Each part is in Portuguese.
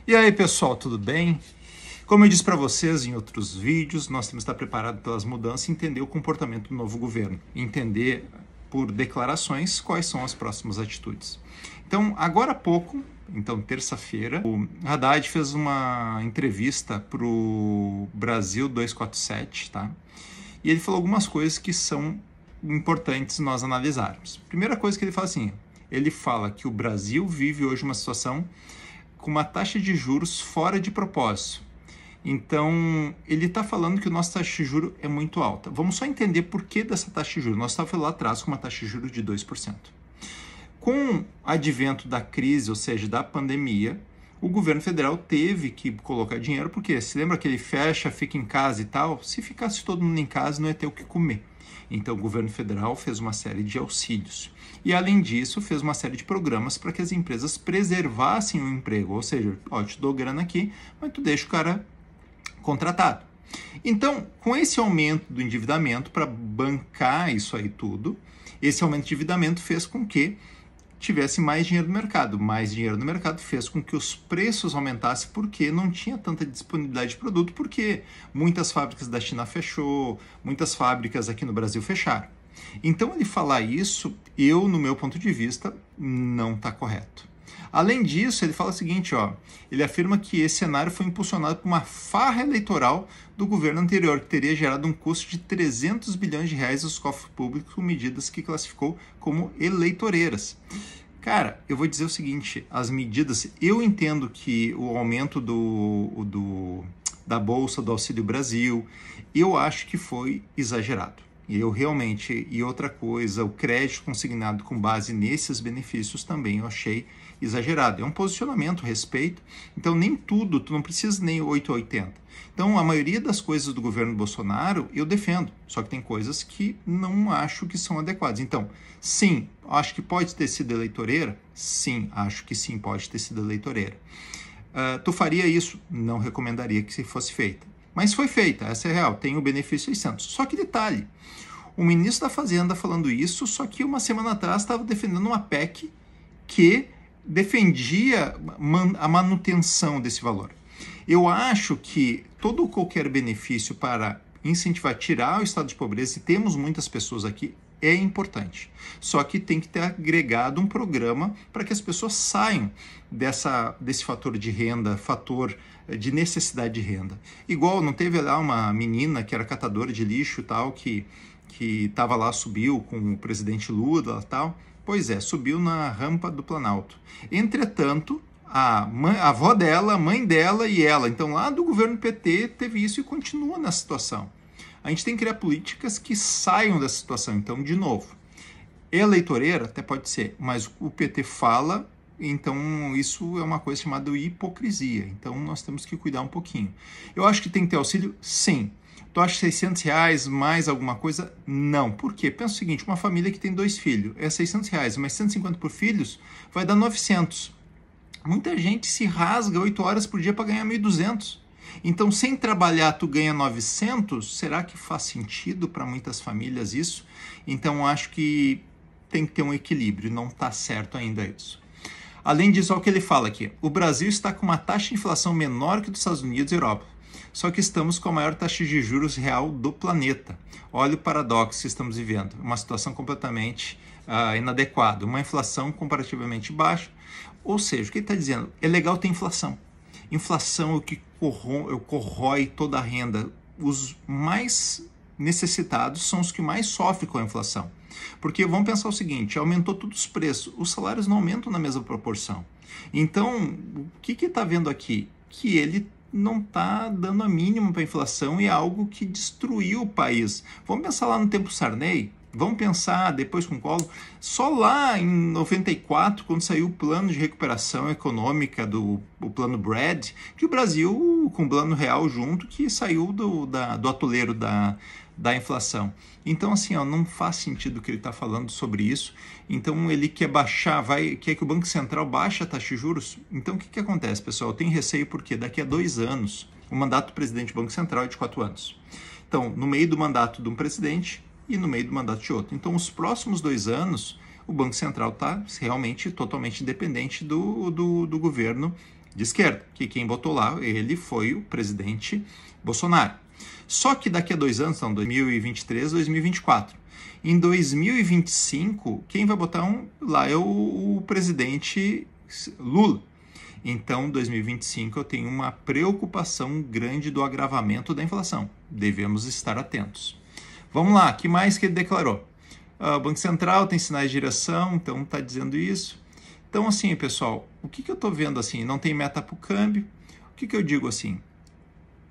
E aí, pessoal, tudo bem? Como eu disse para vocês em outros vídeos, nós temos que estar preparados pelas mudanças e entender o comportamento do novo governo, entender por declarações quais são as próximas atitudes. Então, agora há pouco, terça-feira, o Haddad fez uma entrevista para o Brasil 247, tá? E ele falou algumas coisas que são importantes nós analisarmos. Primeira coisa que ele fala assim, ele fala que o Brasil vive hoje uma situação com uma taxa de juros fora de propósito. Então, ele está falando que o nosso taxa de juros é muito alta. Vamos só entender por que dessa taxa de juros. Nós estávamos lá atrás com uma taxa de juros de 2%. Com o advento da crise, ou seja, da pandemia, o governo federal teve que colocar dinheiro, porque se lembra que ele fecha, fica em casa e tal? Se ficasse todo mundo em casa, não ia ter o que comer. Então, o governo federal fez uma série de auxílios. E, além disso, fez uma série de programas para que as empresas preservassem o emprego. Ou seja, ó, te dou grana aqui, mas tu deixa o cara contratado. Então, com esse aumento do endividamento para bancar isso aí tudo, esse aumento de endividamento fez com que tivesse mais dinheiro no mercado. Mais dinheiro no mercado fez com que os preços aumentassem porque não tinha tanta disponibilidade de produto, porque muitas fábricas da China fechou, muitas fábricas aqui no Brasil fecharam. Então, ele falar isso, no meu ponto de vista, não está correto. Além disso, ele fala o seguinte, ó, ele afirma que esse cenário foi impulsionado por uma farra eleitoral do governo anterior, que teria gerado um custo de 300 bilhões de reais aos cofres públicos com medidas que classificou como eleitoreiras. Cara, eu vou dizer o seguinte, as medidas, eu entendo que o aumento da Bolsa, do Auxílio Brasil, eu acho que foi exagerado. E outra coisa, o crédito consignado com base nesses benefícios também eu achei exagerado. É um posicionamento, respeito. Então, nem tudo, tu não precisa nem 880. Então, a maioria das coisas do governo Bolsonaro eu defendo, só que tem coisas que não acho que são adequadas. Então, sim, acho que pode ter sido eleitoreira? Sim, acho que sim, pode ter sido eleitoreira. Tu faria isso? Não recomendaria que fosse feita. Mas foi feita, essa é real, tem o benefício 600. Só que detalhe, o ministro da Fazenda falando isso, só que uma semana atrás estava defendendo uma PEC que defendia a manutenção desse valor. Eu acho que qualquer benefício para incentivar, tirar o estado de pobreza, e temos muitas pessoas aqui, é importante. Só que tem que ter agregado um programa para que as pessoas saiam desse fator de renda, fator de necessidade de renda. Igual, não teve lá uma menina que era catadora de lixo tal, que estava lá, subiu com o presidente Lula e tal. Pois é, subiu na rampa do Planalto. Entretanto, a avó dela, a mãe dela e ela, então lá do governo PT, teve isso e continua nessa situação. A gente tem que criar políticas que saiam dessa situação. Então, de novo, eleitoreira até pode ser, mas o PT fala, então isso é uma coisa chamada hipocrisia. Então, nós temos que cuidar um pouquinho. Eu acho que tem que ter auxílio? Sim. Tu acha 600 reais mais alguma coisa? Não. Por quê? Pensa o seguinte, uma família que tem 2 filhos, é 600 reais, mas 150 por filhos, vai dar 900. Muita gente se rasga 8 horas por dia para ganhar 1.200. Então, sem trabalhar, tu ganha 900? Será que faz sentido para muitas famílias isso? Então, acho que tem que ter um equilíbrio, não está certo ainda isso. Além disso, olha o que ele fala aqui. O Brasil está com uma taxa de inflação menor que dos Estados Unidos e Europa. Só que estamos com a maior taxa de juros real do planeta. Olha o paradoxo que estamos vivendo. Uma situação completamente inadequada. Uma inflação comparativamente baixa. Ou seja, o que ele está dizendo? É legal ter inflação. Inflação é o que corrói toda a renda. Os mais necessitados são os que mais sofrem com a inflação. Porque vamos pensar o seguinte, aumentou todos os preços, os salários não aumentam na mesma proporção. Então, o que está vendo aqui? Que ele não está dando a mínima para a inflação e é algo que destruiu o país. Vamos pensar lá no tempo Sarney, vamos pensar depois com o Collor, só lá em 94, quando saiu o plano de recuperação econômica, o plano BRAD, que o Brasil, com o plano real junto, que saiu do atoleiro da inflação. Então, assim, não faz sentido o que ele está falando sobre isso. Então, ele quer quer que o Banco Central baixe a taxa de juros. Então, o que acontece, pessoal? Eu tenho receio porque daqui a 2 anos, o mandato do presidente do Banco Central é de 4 anos. Então, no meio do mandato de um presidente e no meio do mandato de outro. Então, os próximos 2 anos, o Banco Central está realmente totalmente independente do governo de esquerda, que quem botou lá, ele foi o presidente Bolsonaro. Só que daqui a 2 anos, então 2023, 2024, em 2025, quem vai botar lá é o presidente Lula. Então, 2025, eu tenho uma preocupação grande do agravamento da inflação. Devemos estar atentos. Vamos lá, o que mais que ele declarou? O Banco Central tem sinais de direção, então está dizendo isso. Então, assim, pessoal, o que eu estou vendo assim? Não tem meta para o câmbio. O que eu digo assim?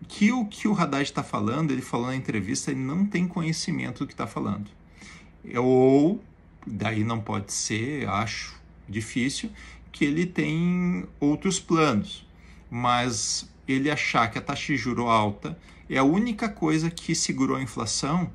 Que o Haddad está falando, ele falou na entrevista, ele não tem conhecimento do que está falando. Ou, daí não pode ser, acho difícil, que ele tem outros planos. Mas ele achar que a taxa de juros alta é a única coisa que segurou a inflação,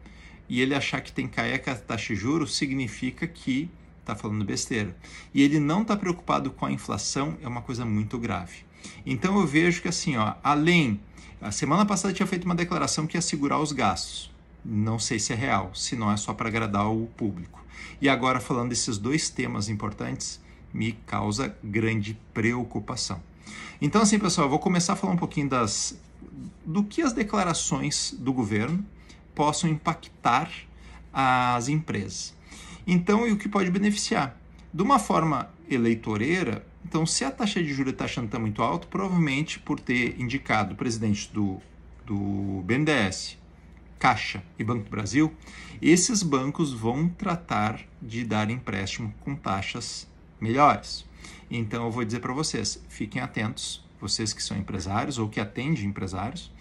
e ele achar que tem que cair a taxa de juros significa que está falando besteira. E ele não está preocupado com a inflação, é uma coisa muito grave. Então eu vejo que assim, além... A semana passada tinha feito uma declaração que ia segurar os gastos. Não sei se é real, se não é só para agradar o público. E agora falando desses 2 temas importantes, me causa grande preocupação. Então assim, pessoal, eu vou começar a falar um pouquinho do que as declarações do governo possam impactar as empresas. Então, e o que pode beneficiar? De uma forma eleitoreira, então se a taxa de juros está achando que está muito alto, provavelmente por ter indicado o presidente do BNDES, Caixa e Banco do Brasil, esses bancos vão tratar de dar empréstimo com taxas melhores. Então eu vou dizer para vocês, fiquem atentos, vocês que são empresários ou que atendem empresários,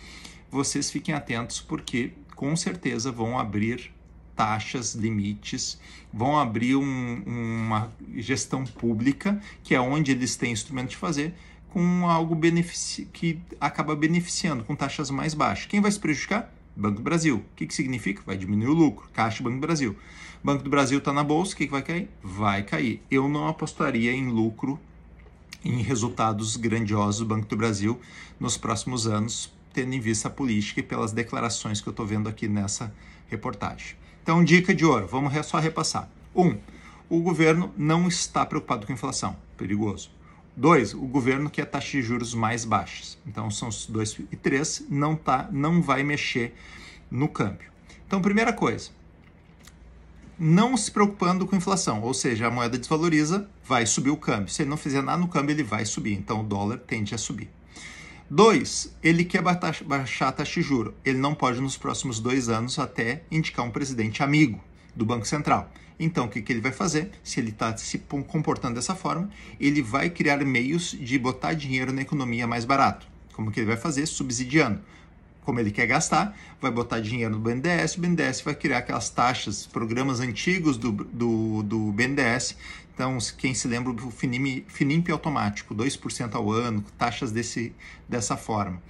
vocês fiquem atentos porque com certeza vão abrir taxas, limites, vão abrir uma gestão pública, que é onde eles têm instrumento de fazer, com algo que acaba beneficiando, com taxas mais baixas. Quem vai se prejudicar? Banco do Brasil. O que significa? Vai diminuir o lucro. Caixa Banco do Brasil. Banco do Brasil está na bolsa, o que vai cair? Vai cair. Eu não apostaria em lucro, em resultados grandiosos do Banco do Brasil nos próximos anos, tendo em vista a política e pelas declarações que eu estou vendo aqui nessa reportagem. Então, dica de ouro, vamos só repassar. 1. O governo não está preocupado com a inflação, perigoso. 2. O governo quer taxas de juros mais baixas. Então, são os 2. E 3. Não vai mexer no câmbio. Então, primeira coisa, não se preocupando com a inflação, ou seja, a moeda desvaloriza, vai subir o câmbio. Se ele não fizer nada no câmbio, ele vai subir. Então, o dólar tende a subir. 2, ele quer baixar a taxa de juros. Ele não pode nos próximos 2 anos até indicar um presidente amigo do Banco Central. Então, o que ele vai fazer? Se ele está se comportando dessa forma, ele vai criar meios de botar dinheiro na economia mais barato. Como que ele vai fazer? Subsidiando. Como ele quer gastar, vai botar dinheiro no BNDES, o BNDES vai criar aquelas taxas, programas antigos do BNDES. Então, quem se lembra do Finimp automático, 2% ao ano, taxas dessa forma.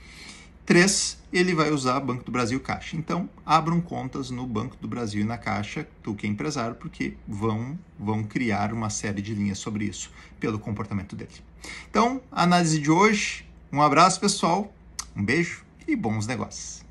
3, ele vai usar Banco do Brasil e Caixa. Então, abram contas no Banco do Brasil e na Caixa, tu que é empresário, porque vão criar uma série de linhas sobre isso, pelo comportamento dele. Então, a análise de hoje, um abraço pessoal, um beijo e bons negócios.